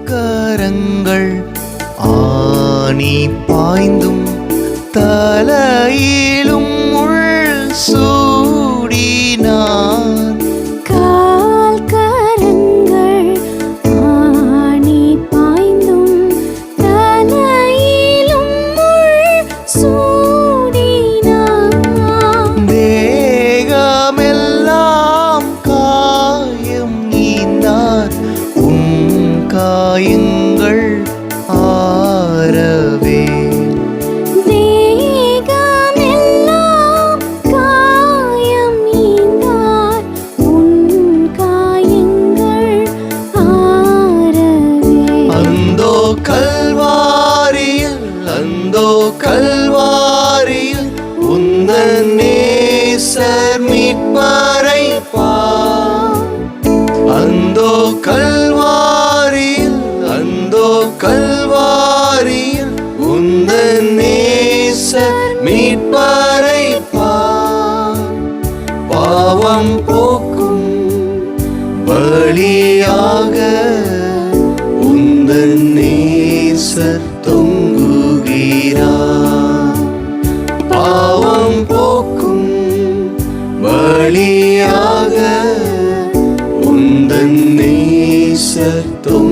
கரங்கள் ஆணி பாய்ந்தும் தலையிலும் முள் சூடினான். கால் கரங்கள் ஆணி பாய்ந்தும் தலையிலும் முள் சூடினான். தேகமெல்லாம் காயம் நீந்தார் உன் காயங்கள் ஆரவே. தேகமெல்லாம் காயம் நீந்தார் உன் காயங்கள் ஆரவே. அந்தோ கல்வாரியில் அந்தோ கல்வாரியில் உந்தன் நேசர் மீட்பரை பார். அந்தோ கல்வாரியில் அந்தோ கல்வாரியில் உந்தன் நேசர் மீட்பரை பார். பாவம் போக்கும் பலியாக உந்தன் நேசர் தொங்குகிறார். பாவம் போக்கும் பலியாக உந்தன் நேசர் தொங்குகிறார்.